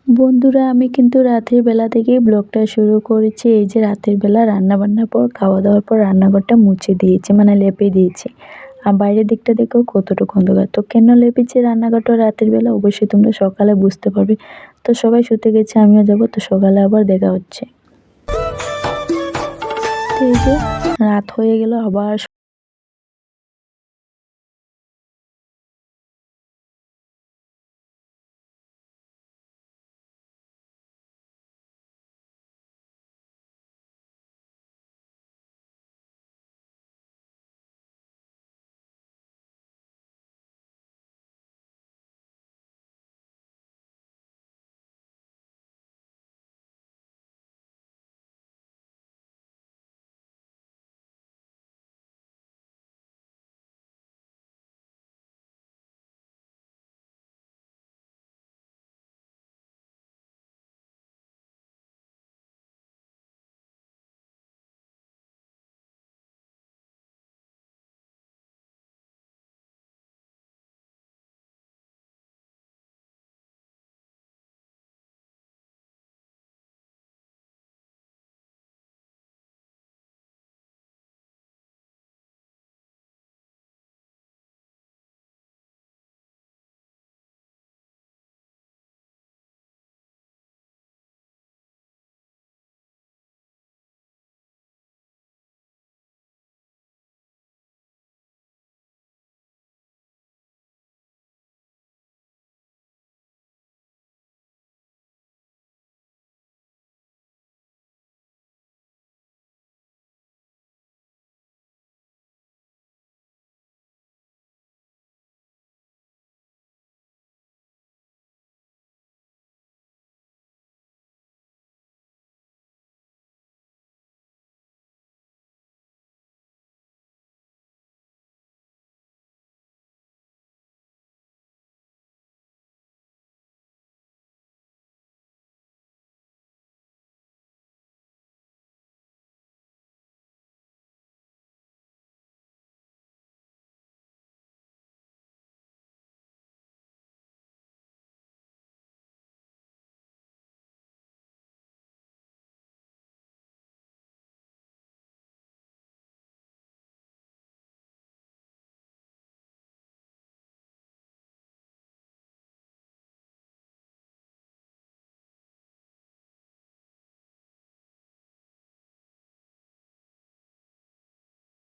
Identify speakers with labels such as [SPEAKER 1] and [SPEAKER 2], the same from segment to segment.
[SPEAKER 1] বন্ধুরা, আমি কিন্তু রাতের বেলা থেকেই ব্লগটা শুরু করেছি। এই যে রাতের বেলা রান্নাবান্নার পর, খাওয়া দাওয়ার পর রান্নাঘরটা মুছে দিয়েছি, মানে লেপে দিয়েছি। আর বাইরের দিকটা দেখো কতটুকু অন্ধকার। তো কেন লেপেছি রান্নাঘরটা রাতের বেলা, অবশ্যই তোমরা সকালে বুঝতে পারবে। তো সবাই শুতে গেছে, আমিও যাবো। তো সকালে আবার দেখা হচ্ছে। তো এই যে রাত হয়ে গেল আবার।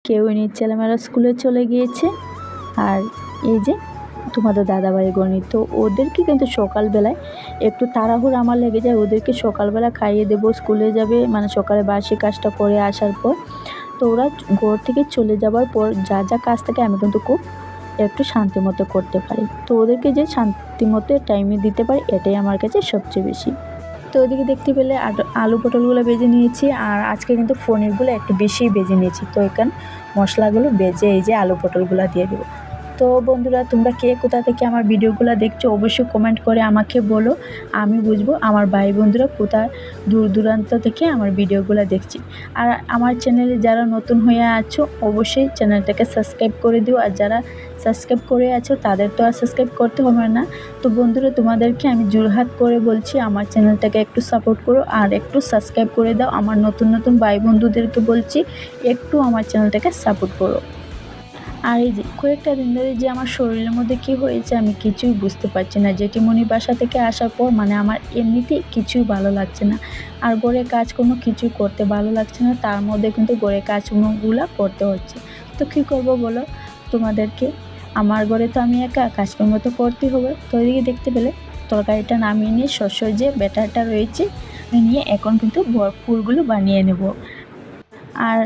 [SPEAKER 1] কেউ ছেলেমেয়েরা স্কুলে চলে গিয়েছে। আর এই যে তোমাদের দাদাভাই গণিত, তো ওদেরকে কিন্তু সকালবেলায় একটু তাড়াহুড়ো আমার লেগে যায়। ওদেরকে সকালবেলা খাইয়ে দেবো, স্কুলে যাবে, মানে সকালে বাসি কাজটা করে আসার পর তো ওরা ঘর থেকে চলে যাবার পর যা যা কাজ থাকে আমি কিন্তু খুব একটু শান্তি মতো করতে পারি। তো ওদেরকে যে শান্তি মতো টাইমে দিতে পারি, এটাই আমার কাছে সবচেয়ে বেশি। তো ওদিকে দেখতে পেলে আলু পটলগুলো বেজে নিয়েছি। আর আজকে কিন্তু পনিরগুলো একটু বেশিই বেজে নিয়েছি। তো এখানে মশলাগুলো বেজে এই যে আলু পটলগুলো দিয়ে দেবো। তো বন্ধুরা, তোমরা কে কোথা থেকে আমার ভিডিওগুলো দেখছো অবশ্যই কমেন্ট করে আমাকে বলো। আমি বুঝবো আমার ভাই বন্ধুরা কোথায় দূর দূরান্ত থেকে আমার ভিডিওগুলো দেখছি। আর আমার চ্যানেলে যারা নতুন হয়ে আছো অবশ্যই চ্যানেলটাকে সাবস্ক্রাইব করে দিও। আর যারা সাবস্ক্রাইব করে আছো তাদের তো আর সাবস্ক্রাইব করতে হবে না। তো বন্ধুরা, তোমাদেরকে আমি জোরহাত করে বলছি আমার চ্যানেলটাকে একটু সাপোর্ট করো আর একটু সাবস্ক্রাইব করে দাও। আমার নতুন নতুন ভাই বন্ধুদেরকে বলছি একটু আমার চ্যানেলটাকে সাপোর্ট করো। আর এই যে কয়েকটা দিন ধরে যে আমার শরীরের মধ্যে কী হয়েছে আমি কিছুই বুঝতে পারছি না। জেঠিমণি বাসা থেকে আসার পর মানে আমার এমনিতেই কিছুই ভালো লাগছে না। আর ঘরে কাজকর্ম কিছুই করতে ভালো লাগছে না, তার মধ্যে কিন্তু ঘরে কাজকর্মগুলো করতে হচ্ছে। তো কী করবো বলো তোমাদেরকে, আমার ঘরে তো আমি একা, কাজকর্ম তো করতেই হবে। তো ওইদিকে দেখতে পেলে তরকারিটা নামিয়ে নিয়ে শস্যর যে ব্যাটারটা রয়েছে নিয়ে এখন কিন্তু পুরগুলো বানিয়ে নেব। আর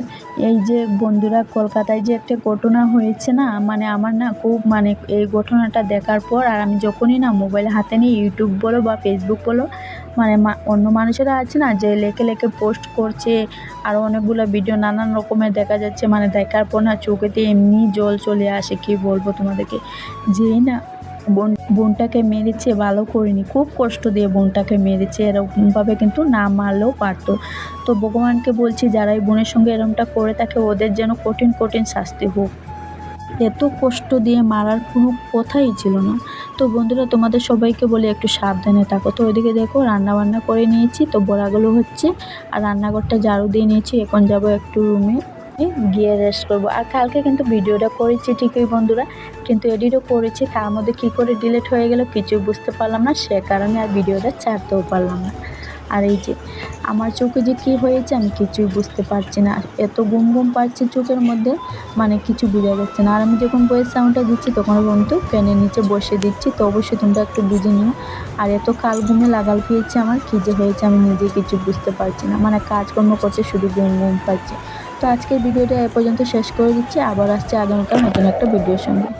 [SPEAKER 1] এই যে বন্ধুরা, কলকাতায় যে একটা ঘটনা হয়েছে না, মানে আমার না খুব মানে এই ঘটনাটা দেখার পর আর আমি যখনই না মোবাইল হাতে নিয়ে ইউটিউব বলো বা ফেসবুক বলো, মানে অন্য মানুষেরা আছে না যে লেখে লেখে পোস্ট করছে, আরও অনেকগুলো ভিডিও নানান রকমের দেখা যাচ্ছে, মানে দেখার পর না চোখেতে এমনি জল চলে আসে। কি বলবো তোমাদেরকে, যেই না বোনটাকে মেরেছে, ভালো করেনি, খুব কষ্ট দিয়ে বোনটাকে মেরেছে। এরকমভাবে কিন্তু না মারলেও পারতো। তো ভগবানকে বলছি যারা এই বোনের সঙ্গে এরকমটা করে থাকে ওদের যেন কঠিন কঠিন শাস্তি হোক। এত কষ্ট দিয়ে মারার কোনো কথাই ছিল না। তো বন্ধুরা তোমাদের সবাইকে বলি একটু সাবধানে থাকো। তো ওইদিকে দেখো রান্না বান্না করে নিয়েছি, তো বড়াগুলো হচ্ছে আর রান্নাঘরটা ঝাড়ু দিয়ে নিয়েছি। এখন যাব একটু রুমে গিয়ে রেস্ট করবো। আর কালকে কিন্তু ভিডিওটা করেছি ঠিকই বন্ধুরা, কিন্তু এডিটও করেছি, তার মধ্যে কী করে ডিলিট হয়ে গেল কিছু বুঝতে পারলাম না, সে কারণে আর ভিডিওটা ছাড়তেও পারলাম না। আর এই যে আমার চোখে যে কী হয়েছে আমি কিছুই বুঝতে পারছি না, এত ঘুম ঘুম পাচ্ছে চোখের মধ্যে, মানে কিছু বোঝা যাচ্ছে না। আর আমি যখন ভয়েস সাউন্ডটা দিচ্ছি তখন কিন্তু ফ্যানের নিচে বসে দিচ্ছি, তো অবশ্যই তোমরা একটু বুঝে নিও। আর এত কাল ঘুমে লাগাল পেয়েছে আমার, কী যে হয়েছে আমি নিজে কিছু বুঝতে পারছি না, মানে কাজকর্ম করতে শুধু ঘুম ঘুম পাচ্ছে। তো আজকের ভিডিওটা এ পর্যন্ত শেষ করে দিচ্ছি, আবার আসছে আগামীকাল নতুন একটা ভিডিওর সঙ্গে।